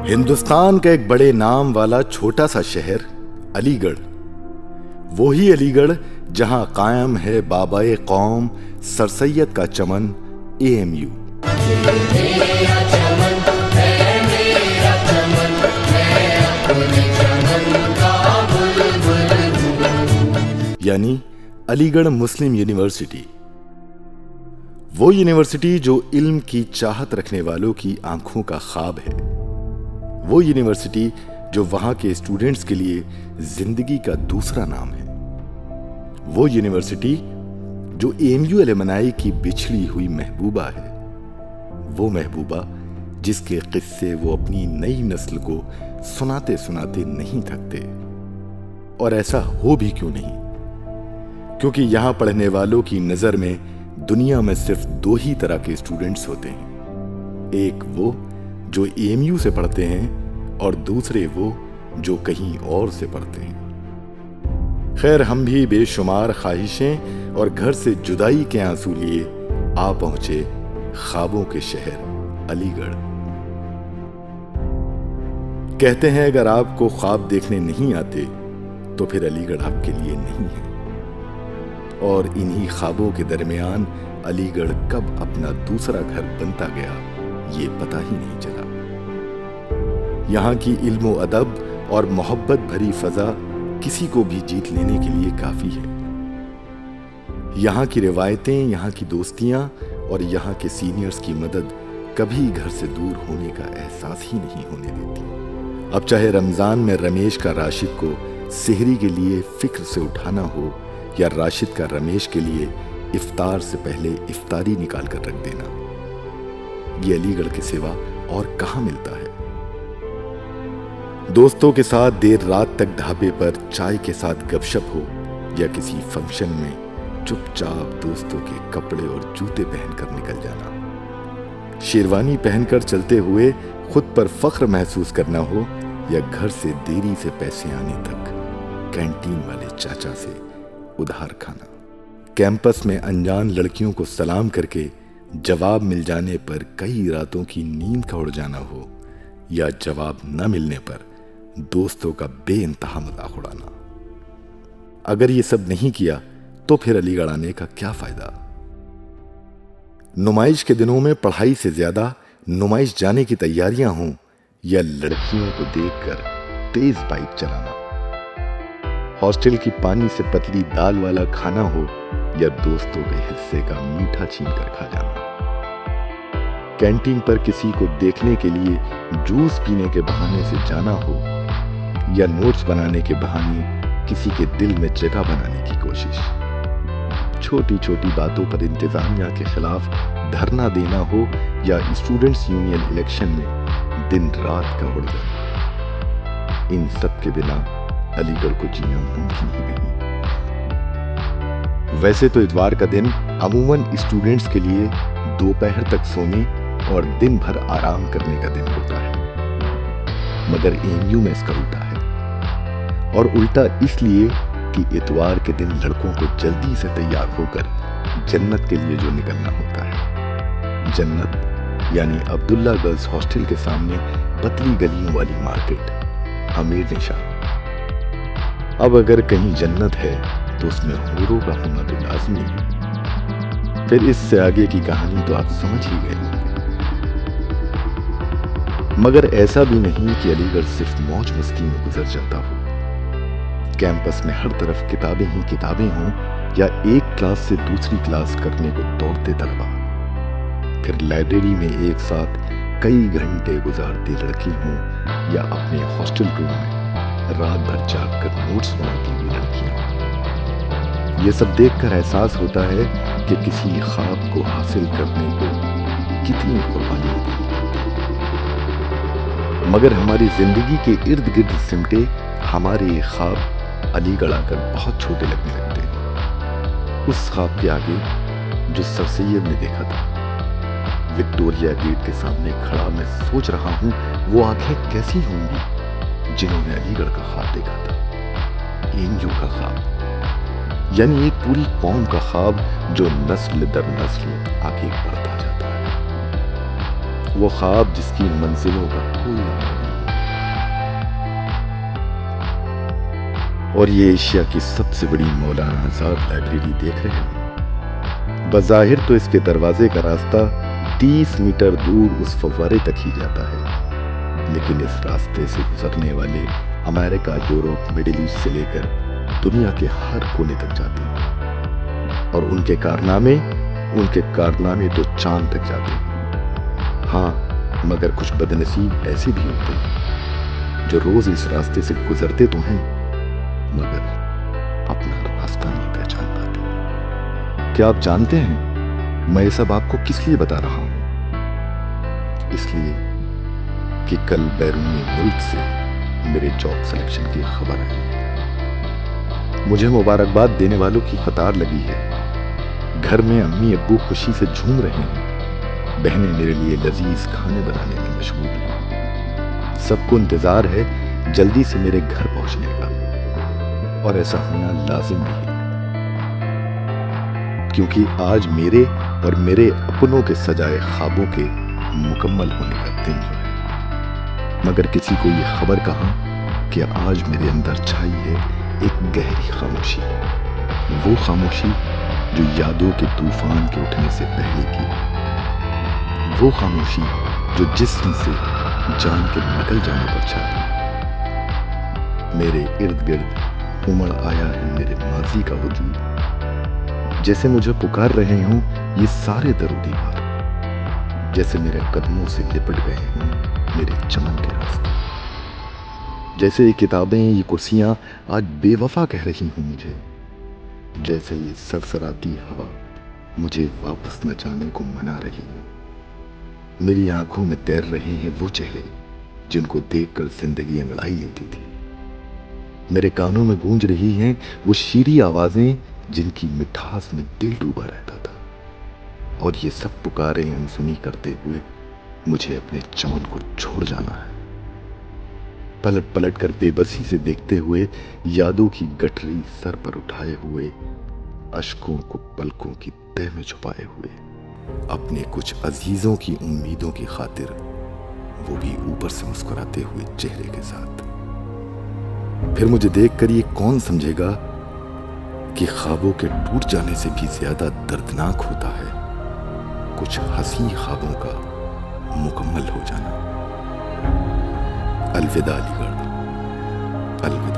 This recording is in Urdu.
ہندوستان کا ایک بڑے نام والا چھوٹا سا شہر علی گڑھ، وہی علی گڑھ جہاں قائم ہے بابائے قوم سر سید کا چمن AMU۔ یعنی علی گڑھ مسلم یونیورسٹی، وہ یونیورسٹی جو علم کی چاہت رکھنے والوں کی آنکھوں کا خواب ہے، وہ یونیورسٹی جو وہاں کے اسٹوڈنٹس کے لیے زندگی کا دوسرا نام ہے، وہ یونیورسٹی جو AMU الومنائی کی بچھڑی ہوئی محبوبہ ہے، وہ محبوبہ جس کے قصے وہ اپنی نئی نسل کو سناتے سناتے نہیں تھکتے۔ اور ایسا ہو بھی کیوں نہیں، کیونکہ یہاں پڑھنے والوں کی نظر میں دنیا میں صرف دو ہی طرح کے اسٹوڈنٹس ہوتے ہیں، ایک وہ جو AMU سے پڑھتے ہیں اور دوسرے وہ جو کہیں اور سے پڑھتے ہیں۔ خیر، ہم بھی بے شمار خواہشیں اور گھر سے جدائی کے آنسو لیے آ پہنچے خوابوں کے شہر علی گڑھ۔ کہتے ہیں اگر آپ کو خواب دیکھنے نہیں آتے تو پھر علی گڑھ آپ کے لیے نہیں ہے، اور انہی خوابوں کے درمیان علی گڑھ کب اپنا دوسرا گھر بنتا گیا یہ پتہ ہی نہیں چلا۔ یہاں کی علم و ادب اور محبت بھری فضا کسی کو بھی جیت لینے کے لیے کافی ہے۔ یہاں کی روایتیں، یہاں کی دوستیاں اور یہاں کے سینئرز کی مدد کبھی گھر سے دور ہونے کا احساس ہی نہیں ہونے دیتی۔ اب چاہے رمضان میں رمیش کا راشد کو سحری کے لیے فکر سے اٹھانا ہو، یا راشد کا رمیش کے لیے افطار سے پہلے افطاری نکال کر رکھ دینا، یہ علی گڑھ کے سوا اور کہاں ملتا ہے۔ دوستوں کے ساتھ دیر رات تک ڈھابے پر چائے کے ساتھ گپ شپ ہو، یا کسی فنکشن میں چپ چاپ دوستوں کے کپڑے اور جوتے پہن کر نکل جانا، شیروانی پہن کر چلتے ہوئے خود پر فخر محسوس کرنا ہو، یا گھر سے دیری سے پیسے آنے تک کینٹین والے چاچا سے ادھار کھانا، کیمپس میں انجان لڑکیوں کو سلام کر کے جواب مل جانے پر کئی راتوں کی نیند کا اڑ جانا ہو، یا جواب نہ ملنے پر دوستوں کا بے انتہا مذاق اڑانا۔ اگر یہ سب نہیں کیا تو پھر علی گڑھ آنے کا کیا فائدہ؟ نمائش کے دنوں میں پڑھائی سے زیادہ نمائش جانے کی تیاریاں ہوں، یا لڑکیوں کو دیکھ کر تیز بائک چلانا، ہاسٹل کی پانی سے پتلی دال والا کھانا ہو، یا دوستوں کے حصے کا میٹھا چھین کر کھا جانا، کینٹین پر کسی کو دیکھنے کے لیے جوس پینے کے بہانے سے جانا ہو، یا نوٹس بنانے کے بہانے کسی کے دل میں جگہ بنانے کی کوشش، چھوٹی چھوٹی باتوں پر انتظامیہ کے خلاف دھرنا دینا ہو، یا اسٹوڈنٹس یونین الیکشن میں دن رات کا اڑنا، ان سب کے بنا علی گڑھ کو جینا ممکن ہی نہیں۔ ویسے تو اتوار کا دن عموماً اسٹوڈنٹس کے لیے دوپہر تک سونے اور دن بھر آرام کرنے کا دن ہوتا ہے، مگر AMU میں اس کا الٹا ہے، اور الٹا اس لیے کہ اتوار کے دن لڑکوں کو جلدی سے تیار ہو کر جنت کے لیے جو نکلنا ہوتا ہے، جنت یعنی عبداللہ گرلز ہاسٹل کے سامنے پتلی گلیوں والی مارکیٹ، امیر نشا۔ اب اگر کہیں جنت ہے تو اس میں حوروں کا ہونا تو لازمی ہے، پھر اس سے آگے کی کہانی تو آپ سمجھ ہی گئے ہوں گے۔ مگر ایسا بھی نہیں کہ علی گڑھ صرف موج مستی میں گزر جاتا ہو۔ کیمپس میں ہر طرف کتابیں ہی کتابیں ہوں، یا ایک کلاس سے دوسری کلاس کرنے کو دوڑتے طلبا، پھر لائبریری میں ایک ساتھ کئی گھنٹے گزارتے لڑکے ہوں، یا اپنے ہاسٹل روم میں رات بھر جاگ کر نوٹس بناتی ہوئی لڑکیاں۔ یہ سب دیکھ کر احساس ہوتا ہے کہ کسی خواب کو حاصل کرنے کو کتنی قربانی دینی پڑتی ہے، مگر ہماری زندگی کے ارد گرد سمٹے ہمارے یہ خواب علی گڑھ آ کر بہت چھوٹے لگنے لگتے ہیں، اس خواب کے آگے جو سر سید نے دیکھا تھا وکٹوریا گیٹ کے سامنے کھڑا میں سوچ رہا ہوں وہ آنکھیں کیسی ہوں گی جنہوں نے علی گڑھ کا خواب دیکھا تھا، ANU کا خواب، یعنی ایک پوری قوم کا خواب جو نسل در نسل آگے بڑھتا جاتا ہے، وہ خواب جس کی منزلوں کا کوئی آخر نہیں ہے۔ اور یہ ایشیا کی سب سے بڑی مولانا آزاد لائبریری دیکھ رہے ہیں۔ بظاہر تو اس کے دروازے کا راستہ 30 میٹر دور اس فوارے تک ہی جاتا ہے، لیکن اس راستے سے گزرنے والے امریکہ، یورپ، مڈل ایسٹ سے لے کر دنیا کے ہر کونے تک جاتے ہیں، اور ان کے کارنامے تو چاند تک جاتے ہیں۔ ہاں، مگر کچھ بدنصیب ایسے بھی ہوتے ہیں جو روز اس راستے سے گزرتے تو ہیں مگر اپنا راستہ نہیں پہچان پاتے۔ کیا آپ جانتے ہیں میں یہ سب آپ کو کس لیے بتا رہا ہوں؟ اس لیے کہ کل بیرون ملک سے میرے جاب سلیکشن کی خبر آئی ہے۔ مجھے مبارکباد دینے والوں کی قطار لگی ہے۔ گھر میں امی ابو خوشی سے جھوم رہے ہیں، بہنیں میرے لیے لذیذ کھانے بنانے میں مشغول ہیں۔ سب کو انتظار ہے جلدی سے میرے گھر پہنچنے کا، اور ایسا ہونا لازم بھی ہے، کیونکہ آج میرے اور میرے اپنوں کے سجائے خوابوں کے مکمل ہونے کا دن جو ہے۔ مگر کسی کو یہ خبر کہاں کہ آج میرے اندر چھائی ہے ایک گہری خاموشی، وہ خاموشی جو یادوں کے طوفان کے اٹھنے سے پہلے کی ہے، وہ خاموشی جو جسم سے جان کے نکل جانے پر چھاتی ہے۔ میرے ارد گرد امڑ آیا ہے میرے ماضی کا وجود، جیسے مجھے پکار رہے ہوں یہ سارے در و دیوار، جیسے میرے قدموں سے لپٹ گئے ہوں میرے چمن کے راستے، جیسے یہ کتابیں، یہ کرسیاں آج بے وفا کہہ رہی ہوں مجھے، جیسے یہ سرسراتی ہوا مجھے واپس نہ جانے کو منا رہی ہے۔ میری آنکھوں میں تیر رہے ہیں وہ چہرے جن کو دیکھ کر زندگی انگڑائی لیتی تھی، میرے کانوں میں گونج رہی ہیں وہ شیریں آوازیں جن کی مٹھاس میں دل ڈوبا رہتا تھا، اور یہ سب پکاریں انسنی کرتے ہوئے مجھے اپنے چمن کو چھوڑ جانا ہے۔ پلٹ پلٹ کر بے بسی سے دیکھتے ہوئے، یادوں کی گٹری سر پر اٹھائے ہوئے، اشکوں کو پلکوں کی تہ میں چھپائے ہوئے، اپنے کچھ عزیزوں کی امیدوں کی خاطر، وہ بھی اوپر سے مسکراتے ہوئے چہرے کے ساتھ۔ پھر مجھے دیکھ کر یہ کون سمجھے گا کہ خوابوں کے ٹوٹ جانے سے بھی زیادہ دردناک ہوتا ہے کچھ حسین خوابوں کا مکمل ہو جانا۔ الوداع علی گڑھ، الوداع۔